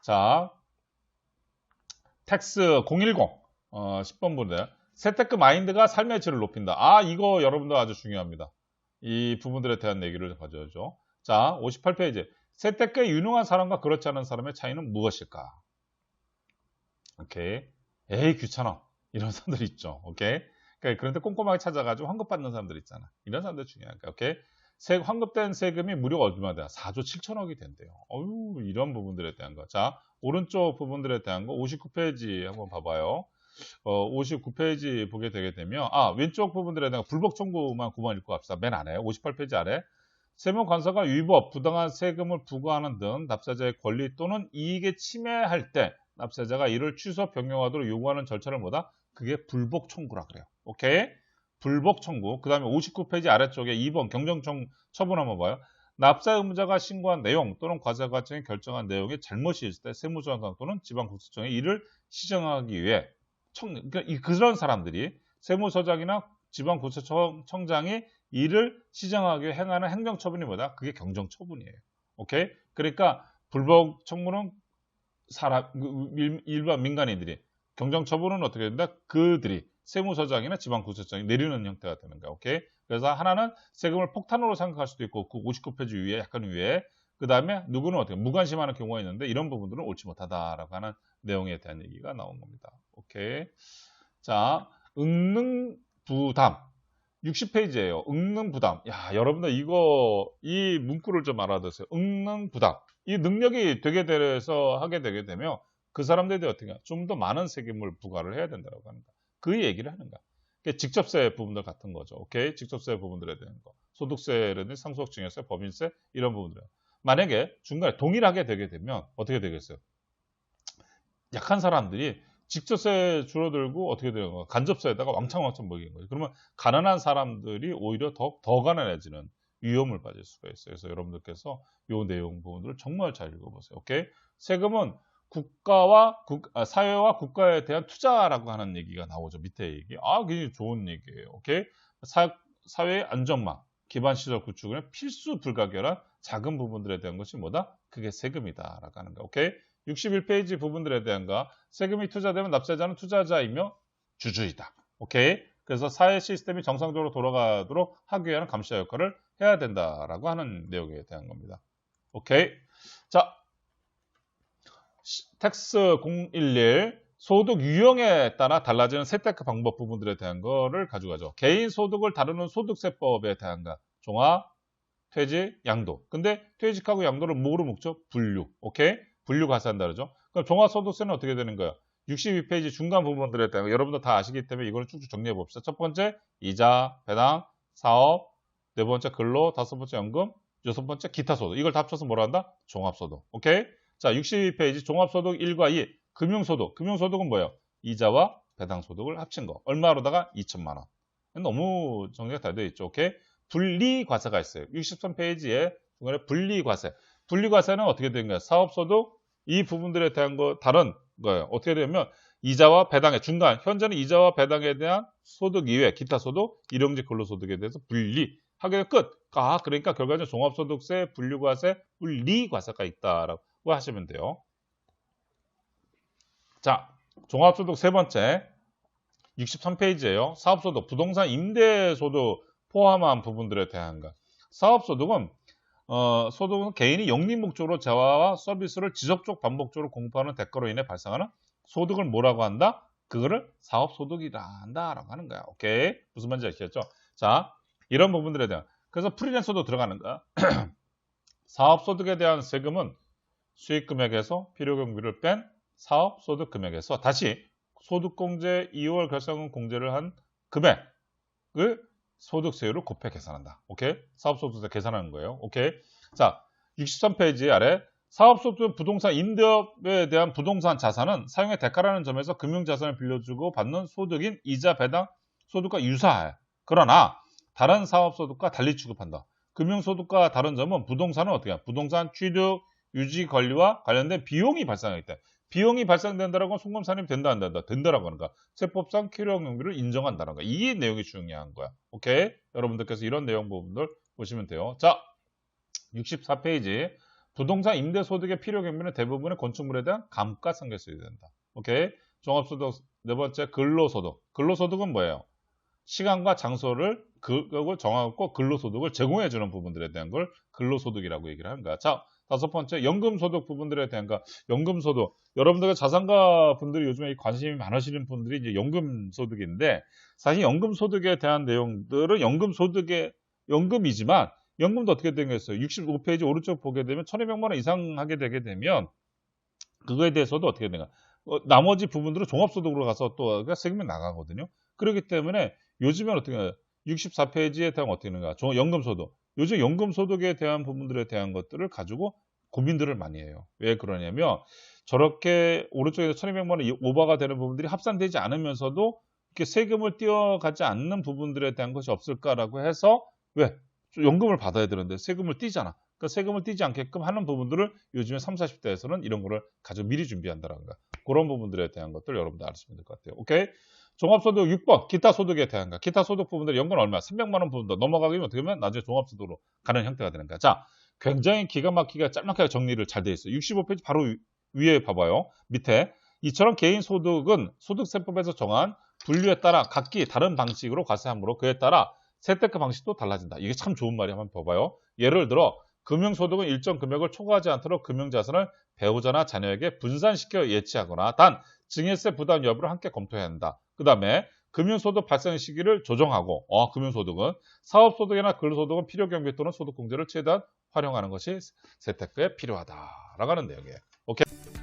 자, 텍스 010 10번 분들. 세테크 마인드가 삶의 질을 높인다. 이거 여러분들 아주 중요합니다. 이 부분들에 대한 얘기를 가져야죠. 자, 58페이지. 세테크에 유능한 사람과 그렇지 않은 사람의 차이는 무엇일까? 오케이. 에이, 귀찮아. 이런 사람들 있죠. 오케이. 그러니까 그런데 꼼꼼하게 찾아가지고 환급받는 사람들 있잖아. 이런 사람들 중요한 거야. 오케이. 환급된 세금이 무려 얼마다? 4조 7천억이 된대요. 이런 부분들에 대한 거. 자, 오른쪽 부분들에 대한 거 59페이지 한번 봐봐요. 59페이지 보게 되게 되면 왼쪽 부분들에 대한 불복 청구만 9번 읽고 갑시다. 맨 아래 58페이지 아래 세무관서가 위법, 부당한 세금을 부과하는 등 납세자의 권리 또는 이익에 침해할 때 납세자가 이를 취소 변경하도록 요구하는 절차를 뭐다? 그게 불복 청구라 그래요. 오케이? 불복 청구. 그 다음에 59페이지 아래쪽에 2번 경정 처분 한번 봐요. 납세 의무자가 신고한 내용 또는 과세과정이 결정한 내용이 잘못이 있을 때 세무조항장 또는 지방국세청에 이를 시정하기 위해 그러니까 그런 사람들이 세무서장이나 지방국세청장이 이를 시정하기 위해 행하는 행정처분이 뭐다? 그게 경정처분이에요. 오케이? 그러니까 불복 청구는 일반 민간인들이, 경정처분은 어떻게 된다? 그들이 세무서장이나 지방국세청이 내리는 형태가 되는 거야. 오케이? 그래서 하나는 세금을 폭탄으로 생각할 수도 있고 그 59페이지 위에 약간 위에 그 다음에 누구는 어떻게 무관심하는 경우가 있는데 이런 부분들은 옳지 못하다라고 하는 내용에 대한 얘기가 나온 겁니다. 오케이. 자, 응능부담 60페이지예요. 응능부담. 야, 여러분들 이 문구를 좀 알아두세요. 응능부담. 이 능력이 되게 돼서 하게 되게 되면 그 사람들이 어떻게 좀 더 많은 세금을 부과를 해야 된다고 하는 거야. 그 얘기를 하는 거야. 직접세 부분들 같은 거죠. 오케이? 직접세 부분들에 대한 거. 소득세라든지 상속증여세, 법인세 이런 부분들. 만약에 중간에 동일하게 되게 되면 어떻게 되겠어요? 약한 사람들이 직접세 줄어들고 어떻게 되는 거야? 간접세에다가 왕창 먹이는 거죠. 그러면 가난한 사람들이 오히려 더 가난해지는 위험을 빠질 수가 있어요. 그래서 여러분들께서 이 내용 부분들을 정말 잘 읽어보세요. 오케이? 세금은 사회와 국가에 대한 투자라고 하는 얘기가 나오죠. 밑에 얘기. 굉장히 좋은 얘기예요. 오케이? 사회의 안전망, 기반 시설 구축은 필수 불가결한 작은 부분들에 대한 것이 뭐다? 그게 세금이다라고 하는 거. 오케이? 61페이지 부분들에 대한 거. 세금이 투자되면 납세자는 투자자이며 주주이다. 오케이? 그래서 사회 시스템이 정상적으로 돌아가도록 하기 위한 감시자 역할을 해야 된다라고 하는 내용에 대한 겁니다. 오케이? 자, 텍스 011 소득 유형에 따라 달라지는 세테크 방법 부분들에 대한 거를 가져가죠. 개인 소득을 다루는 소득세법에 대한 거. 종합, 퇴직, 양도. 근데 퇴직하고 양도를 뭐로 묶죠? 분류. 오케이? 분류 과세한다 그러죠. 그럼 종합소득세는 어떻게 되는 거야? 62페이지 중간 부분들에 대한 거. 여러분들 다 아시기 때문에 이거를 쭉쭉 정리해 봅시다. 첫 번째, 이자, 배당, 사업. 네 번째, 근로. 다섯 번째, 연금. 여섯 번째, 기타 소득. 이걸 다 합쳐서 뭐라 한다? 종합소득. 오케이? 자, 62페이지 종합소득 1과 2. 금융소득. 금융소득은 뭐예요? 이자와 배당소득을 합친 거. 얼마로다가 2천만 원. 너무 정리가 다 되어 있죠. 오케이? 분리과세가 있어요. 63페이지에 중간에 분리과세. 분리과세는 어떻게 되는 거예요? 사업소득 이 부분들에 대한 거 다른 거예요. 어떻게 되면 이자와 배당의 중간, 현재는 이자와 배당에 대한 소득 이외 기타 소득, 일용직 근로소득에 대해서 분리하게 되면 끝. 그러니까 결과적으로 종합소득세, 분리과세, 분리과세가 있다라고 하시면 돼요. 자, 종합소득 세 번째 63페이지예요. 사업소득, 부동산 임대소득 포함한 부분들에 대한 것. 사업소득은 소득은 개인이 영리 목적으로 재화와 서비스를 지속적 반복적으로 공급하는 대가로 인해 발생하는 소득을 뭐라고 한다? 그거를 사업소득이라 한다라고 하는 거야. 오케이? 무슨 말인지 아시겠죠? 자, 이런 부분들에 대한 그래서 프리랜서도 들어가는 거야. 사업소득에 대한 세금은 수익금액에서 필요경비를 뺀 사업소득 금액에서 다시 소득공제 2월 결산금 공제를 한 금액을 소득세율을 곱해 계산한다. 오케이? 사업소득세 계산하는 거예요. 오케이? 자, 63페이지 아래 사업소득 부동산 임대업에 대한 부동산 자산은 사용의 대가라는 점에서 금융자산을 빌려주고 받는 소득인 이자 배당 소득과 유사해. 그러나 다른 사업소득과 달리 취급한다. 금융소득과 다른 점은 부동산은 어떻게 해? 부동산 취득, 유지 관리와 관련된 비용이 발생하기 때문에 비용이 발생된다라고 하면 송금산입이 된다 안 된다? 된다라고 하는 거야. 세법상 필요경비를 인정한다는 거야. 이 내용이 중요한 거야. 오케이? 여러분들께서 이런 내용 부분들 보시면 돼요. 자, 64페이지 부동산 임대소득의 필요 경비는 대부분의 건축물에 대한 감가상각세율이 된다. 오케이. 종합소득 네 번째 근로소득. 근로소득은 뭐예요? 시간과 장소를 그걸 정하고 근로소득을 제공해주는 부분들에 대한 걸 근로소득이라고 얘기를 하는 거야. 자, 다섯 번째 연금소득 부분들에 대한 거. 연금소득. 여러분들과 자산가 분들이 요즘에 관심이 많으시는 분들이 이제 연금소득인데 사실 연금소득에 대한 내용들은 연금이지만 연금도 어떻게 되겠어요? 65페이지 오른쪽 보게 되면 1,200만 원 이상 하게 되게 되면 그거에 대해서도 어떻게 되나? 나머지 부분들은 종합소득으로 가서 또 세금이 나가거든요. 그렇기 때문에 요즘엔 어떻게 해요? 64페이지에 대한 어떻게 되는가? 연금소득. 요즘 연금소득에 대한 부분들에 대한 것들을 가지고 고민들을 많이 해요. 왜 그러냐면 저렇게 오른쪽에서 1,200만 원 오버가 되는 부분들이 합산되지 않으면서도 이렇게 세금을 띄어가지 않는 부분들에 대한 것이 없을까라고 해서 왜? 연금을 받아야 되는데 세금을 띄잖아. 그러니까 세금을 띄지 않게끔 하는 부분들을 요즘에 30, 40대에서는 이런 거를 가지고 미리 준비한다는 거. 그런 부분들에 대한 것들 여러분들 아시면 될 것 같아요. 오케이? 종합소득 6번 기타 소득에 대한 거. 기타 소득 부분들 연금 얼마? 300만 원 부분도 넘어가기면 어떻게 하면 나중에 종합소득으로 가는 형태가 되는 거야. 자, 굉장히 기가 막히게 짤막하게 정리를 잘 돼 있어요. 65페이지 바로 위에 봐봐요. 밑에 이처럼 개인 소득은 소득세법에서 정한 분류에 따라 각기 다른 방식으로 과세하므로 그에 따라 세대급 방식도 달라진다. 이게 참 좋은 말이 한번 봐봐요. 예를 들어 금융소득은 일정 금액을 초과하지 않도록 금융자산을 배우자나 자녀에게 분산시켜 예치하거나 단 증여세 부담 여부를 함께 검토해야 한다. 그 다음에 금융소득 발생 시기를 조정하고 금융소득은 사업소득이나 근로소득은 필요경비 또는 소득공제를 최대한 활용하는 것이 세테크에 필요하다라고 하는 내용이에요. 오케이.